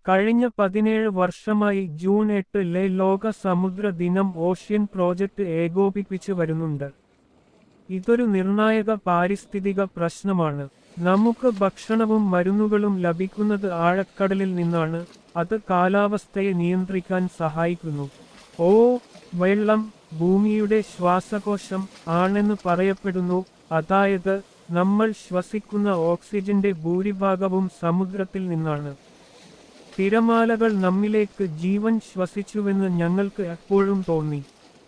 കഴിഞ്ഞ 17 വർഷമായി ജൂൺ 8 ലോക സമുദ്ര ദിനം ഓഷ്യൻ പ്രോജക്റ്റ് ഏകോപിപ്പിച്ച് വരുന്നുണ്ട്. ഇതൊരു നിർണായക പാരിസ്ഥിതിക പ്രശ്നമാണ്. നമുക്ക് ഭക്ഷണവും മരുന്നുകളും ലഭിക്കുന്നത് ആഴക്കടലിൽ നിന്നാണ്. അത് കാലാവസ്ഥയെ നിയന്ത്രിക്കാൻ സഹായിക്കുന്നു. ഓ, വെള്ളം ഭൂമിയുടെ ശ്വാസകോശം ആണെന്ന് പറയപ്പെടുന്നു. അതായത് നമ്മൾ ശ്വസിക്കുന്ന ഓക്സിജന്റെ ഭൂരിഭാഗവും സമുദ്രത്തിൽ നിന്നാണ്. തിരമാലകൾ നമ്മിലേക്ക് ജീവൻ ശ്വസിച്ചുവെന്ന് ഞങ്ങൾക്ക് എപ്പോഴും തോന്നി.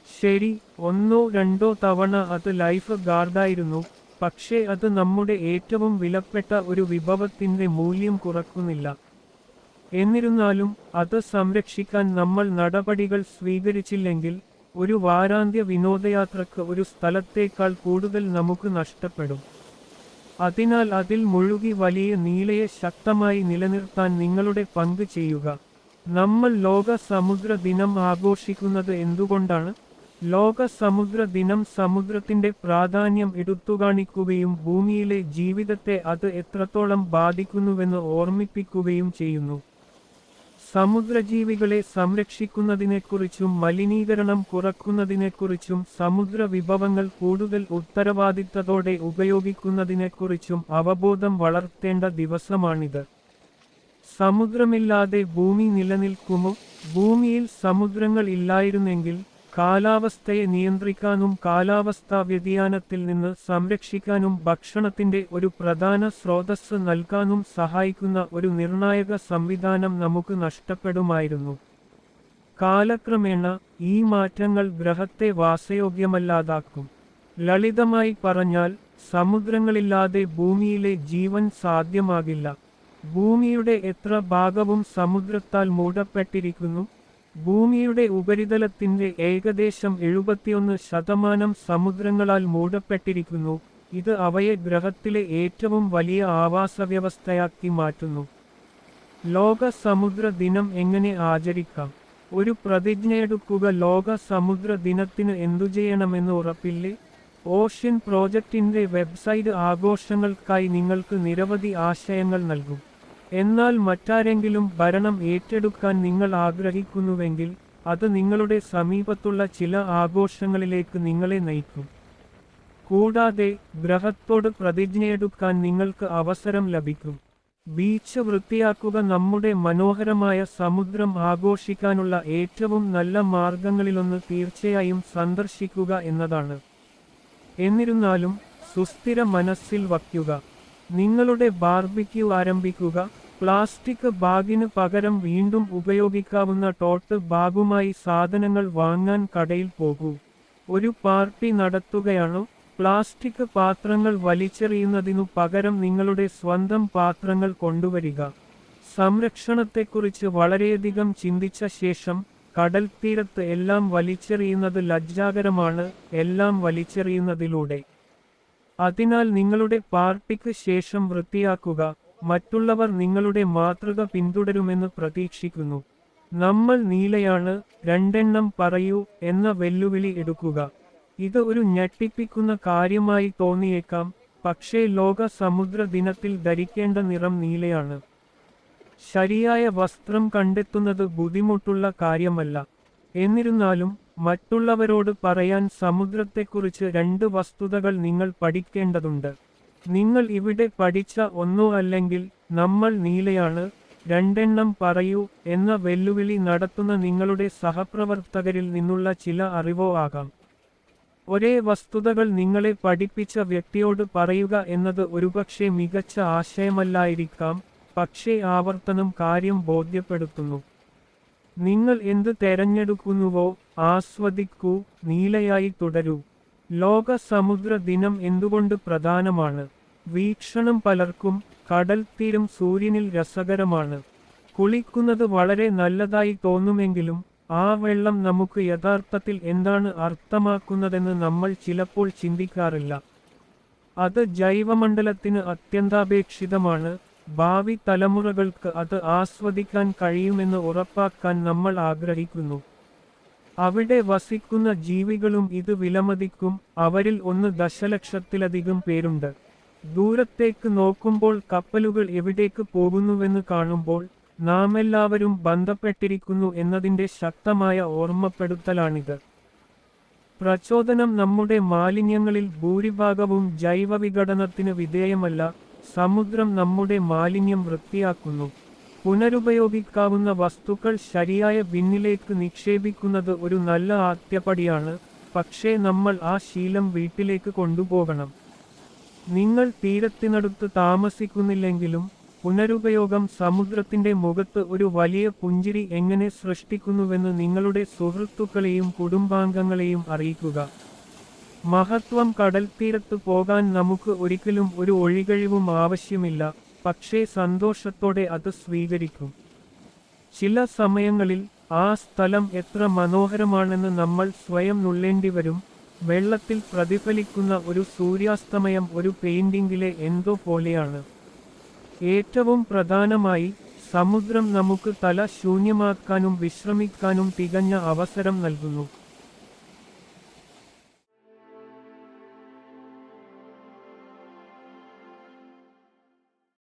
ശരി, 1-2 തവണ അത് ലൈഫ് ഗാർഡായിരുന്നു. പക്ഷേ അത് നമ്മുടെ ഏറ്റവും വിലപ്പെട്ട ഒരു വിഭവത്തിന്റെ മൂല്യം കുറക്കുന്നില്ല. എന്നിരുന്നാലും അത് സംരക്ഷിക്കാൻ നമ്മൾ നടപടികൾ സ്വീകരിച്ചില്ലെങ്കിൽ ഒരു വാരാന്ത്യ വിനോദയാത്രക്ക് ഒരു സ്ഥലത്തേക്കാൾ കൂടുതൽ നമുക്ക് നഷ്ടപ്പെടും. അതിനാൽ അതിൽ മുഴുകി വലിയ നീലയെ ശക്തമായി നിലനിർത്താൻ നിങ്ങളുടെ പങ്ക് ചെയ്യുക. നമ്മൾ ലോക സമുദ്ര ദിനം ആഘോഷിക്കുന്നത് എന്തുകൊണ്ടാണ്? ലോക സമുദ്ര ദിനം സമുദ്രത്തിന്റെ പ്രാധാന്യം എടുത്തുകാണിക്കുകയും ഭൂമിയിലെ ജീവിതത്തെ അത് എത്രത്തോളം ബാധിക്കുന്നുവെന്ന് ഓർമ്മിപ്പിക്കുകയും ചെയ്യുന്നു. സമുദ്രജീവികളെ സംരക്ഷിക്കുന്നതിനെക്കുറിച്ചും മലിനീകരണം കുറയ്ക്കുന്നതിനെക്കുറിച്ചും സമുദ്ര വിഭവങ്ങൾ കൂടുതൽ ഉത്തരവാദിത്തത്തോടെ ഉപയോഗിക്കുന്നതിനെക്കുറിച്ചും അവബോധം വളർത്തേണ്ട ദിവസമാണിത്. സമുദ്രമില്ലാതെ ഭൂമി നിലനിൽക്കുമോ? ഭൂമിയിൽ സമുദ്രങ്ങൾ ഇല്ലായിരുന്നെങ്കിൽ കാലാവസ്ഥയെ നിയന്ത്രിക്കാനും കാലാവസ്ഥാ വ്യതിയാനത്തിൽ നിന്ന് സംരക്ഷിക്കാനും ഭക്ഷണത്തിന്റെ ഒരു പ്രധാന സ്രോതസ്സ് നൽകാനും സഹായിക്കുന്ന ഒരു നിർണായക സംവിധാനം നമുക്ക് നഷ്ടപ്പെടുമായിരുന്നു. കാലക്രമേണ ഈ മാറ്റങ്ങൾ ഗ്രഹത്തെ വാസയോഗ്യമല്ലാതാക്കും. ലളിതമായി പറഞ്ഞാൽ, സമുദ്രങ്ങളില്ലാതെ ഭൂമിയിലെ ജീവൻ സാധ്യമാകില്ല. ഭൂമിയുടെ എത്ര ഭാഗവും സമുദ്രത്താൽ മൂടപ്പെട്ടിരിക്കുന്നു? ഭൂമിയുടെ ഉപരിതലത്തിന്റെ ഏകദേശം 71% സമുദ്രങ്ങളാൽ മൂടപ്പെട്ടിരിക്കുന്നു. ഇത് അവയെ ഗ്രഹത്തിലെ ഏറ്റവും വലിയ ആവാസവ്യവസ്ഥയാക്കി മാറ്റുന്നു. ലോക സമുദ്ര ദിനം എങ്ങനെ ആചരിക്കാം? ഒരു പ്രതിജ്ഞയെടുക്കുക. ലോക സമുദ്ര ദിനത്തിന് എന്തു ചെയ്യണമെന്ന് ഉറപ്പില്ലേ? ഓഷ്യൻ പ്രോജക്റ്റിന്റെ വെബ്സൈറ്റ് ആഘോഷങ്ങൾക്കായി നിങ്ങൾക്ക് നിരവധി ആശയങ്ങൾ നൽകും. എന്നാൽ മറ്റാരെങ്കിലും ഭരണം ഏറ്റെടുക്കാൻ നിങ്ങൾ ആഗ്രഹിക്കുന്നുവെങ്കിൽ അത് നിങ്ങളുടെ സമീപത്തുള്ള ചില ആഘോഷങ്ങളിലേക്ക് നിങ്ങളെ നയിക്കും. കൂടാതെ ഗ്രഹത്തോട് പ്രതിജ്ഞയെടുക്കാൻ നിങ്ങൾക്ക് അവസരം ലഭിക്കും. ബീച്ച് വൃത്തിയാക്കുക. നമ്മുടെ മനോഹരമായ സമുദ്രം ആഘോഷിക്കാനുള്ള ഏറ്റവും നല്ല മാർഗങ്ങളിലൊന്ന് തീർച്ചയായും സന്ദർശിക്കുക എന്നതാണ്. എന്നിരുന്നാലും സുസ്ഥിര മനസ്സിൽ വയ്ക്കുക. നിങ്ങളുടെ ബാർബിക്യൂ ആരംഭിക്കുക. പ്ലാസ്റ്റിക് ബാഗിന് പകരം വീണ്ടും ഉപയോഗിക്കാവുന്ന ടോട്ട് ബാഗുമായി സാധനങ്ങൾ വാങ്ങാൻ കടയിൽ പോകൂ. ഒരു പാർട്ടി നടത്തുകയാണോ? പ്ലാസ്റ്റിക് പാത്രങ്ങൾ വലിച്ചെറിയുന്നതിനു പകരം നിങ്ങളുടെ സ്വന്തം പാത്രങ്ങൾ കൊണ്ടുവരിക. സംരക്ഷണത്തെക്കുറിച്ച് വളരെയധികം ചിന്തിച്ച ശേഷം കടൽത്തീരത്ത് എല്ലാം വലിച്ചെറിയുന്നത് ലജ്ജാകരമാണ്. എല്ലാം വലിച്ചെറിയുന്നതിലൂടെ. അതിനാൽ നിങ്ങളുടെ പാർട്ടിക്ക് ശേഷം വൃത്തിയാക്കുക. മറ്റുള്ളവർ നിങ്ങളുടെ മാതൃക പിന്തുടരുമെന്ന് പ്രതീക്ഷിക്കുന്നു. നമ്മൾ നീലയാണ്, 2 പറയൂ എന്ന വെല്ലുവിളി എടുക്കുക. ഇത് ഒരു ഞെട്ടിപ്പിക്കുന്ന കാര്യമായി തോന്നിയേക്കാം, പക്ഷേ ലോക സമുദ്ര ദിനത്തിൽ ധരിക്കേണ്ട നിറം നീലയാണ്. ശരിയായ വസ്ത്രം കണ്ടെത്തുന്നത് ബുദ്ധിമുട്ടുള്ള കാര്യമല്ല. എന്നിരുന്നാലും മറ്റുള്ളവരോട് പറയാൻ സമുദ്രത്തെക്കുറിച്ച് 2 വസ്തുതകൾ നിങ്ങൾ പഠിക്കേണ്ടതുണ്ട്. നിങ്ങൾ ഇവിടെ പഠിച്ച ഒന്നോ അല്ലെങ്കിൽ നമ്മൾ നീലയാണ്, 2 പറയൂ എന്ന വെല്ലുവിളി നടത്തുന്ന നിങ്ങളുടെ സഹപ്രവർത്തകരിൽ നിന്നുള്ള ചില അറിവോ ആകാം. ഒരേ വസ്തുതകൾ നിങ്ങളെ പഠിപ്പിച്ച വ്യക്തിയോട് പറയുക എന്നത് ഒരുപക്ഷെ മികച്ച ആശയമല്ലായിരിക്കാം, പക്ഷേ ആവർത്തനം കാര്യം ബോധ്യപ്പെടുത്തുന്നു. നിങ്ങൾ എന്ത് തെരഞ്ഞെടുക്കുന്നുവോ ആസ്വദിക്കൂ, നീലയായി തുടരൂ. ലോക സമുദ്ര ദിനം എന്തുകൊണ്ട് പ്രധാനമാണ്? വീക്ഷണം. പലർക്കും കടൽത്തീരം സൂര്യനിൽ രസകരമാണ്. കുളിക്കുന്നത് വളരെ നല്ലതായി തോന്നുമെങ്കിലും ആ വെള്ളം നമുക്ക് യഥാർത്ഥത്തിൽ എന്താണ് അർത്ഥമാക്കുന്നതെന്ന് നമ്മൾ ചിലപ്പോൾ ചിന്തിക്കാറില്ല. അത് ജൈവമണ്ഡലത്തിന് അത്യന്താപേക്ഷിതമാണ്. ഭാവി തലമുറകൾക്ക് അത് ആസ്വദിക്കാൻ കഴിയുമെന്ന് ഉറപ്പാക്കാൻ നമ്മൾ ആഗ്രഹിക്കുന്നു. അവിടെ വസിക്കുന്ന ജീവികളും ഇത് വിലമതിക്കും. അവരിൽ 1 ദശലക്ഷത്തിലധികം പേരുണ്ട്. ദൂരത്തേക്ക് നോക്കുമ്പോൾ കപ്പലുകൾ എവിടേക്ക് പോകുന്നുവെന്ന് കാണുമ്പോൾ നാമെല്ലാവരും ബന്ധപ്പെട്ടിരിക്കുന്നു എന്നതിൻ്റെ ശക്തമായ ഓർമ്മപ്പെടുത്തലാണിത്. പ്രചോദനം നമ്മുടെ മാലിന്യങ്ങളിൽ ഭൂരിഭാഗവും ജൈവവിഘടനത്തിന് വിധേയമല്ല. സമുദ്രം നമ്മുടെ മാലിന്യം വൃത്തിയാക്കുന്നു. പുനരുപയോഗിക്കാവുന്ന വസ്തുക്കൾ ശരിയായ ബിന്നിലേക്ക് നിക്ഷേപിക്കുന്നത് ഒരു നല്ല ആദ്യപടിയാണ്, പക്ഷേ നമ്മൾ ആ ശീലം വീട്ടിലേക്ക് കൊണ്ടുപോകണം. നിങ്ങൾ തീരത്തിനടുത്ത് താമസിക്കുന്നില്ലെങ്കിലും പുനരുപയോഗം സമുദ്രത്തിന്റെ മുഖത്ത് ഒരു വലിയ പുഞ്ചിരി എങ്ങനെ സൃഷ്ടിക്കുന്നുവെന്ന് നിങ്ങളുടെ സുഹൃത്തുക്കളെയും കുടുംബാംഗങ്ങളെയും അറിയിക്കുക. മഹത്വം. കടൽത്തീരത്ത് പോകാൻ നമുക്ക് ഒരിക്കലും ഒരു ഒഴികഴിവും ആവശ്യമില്ല, പക്ഷേ സന്തോഷത്തോടെ അത് സ്വീകരിക്കും. ചില സമയങ്ങളിൽ ആ സ്ഥലം എത്ര മനോഹരമാണെന്ന് നമ്മൾ സ്വയം നുള്ളേണ്ടിവരും. വെള്ളത്തിൽ പ്രതിഫലിക്കുന്ന ഒരു സൂര്യാസ്തമയം ഒരു പെയിന്റിംഗിലെ എന്തോ പോലെയാണ്. ഏറ്റവും പ്രധാനമായി, സമുദ്രം നമുക്ക് തല ശൂന്യമാക്കാനും വിശ്രമിക്കാനും തികഞ്ഞ അവസരം നൽകുന്നു.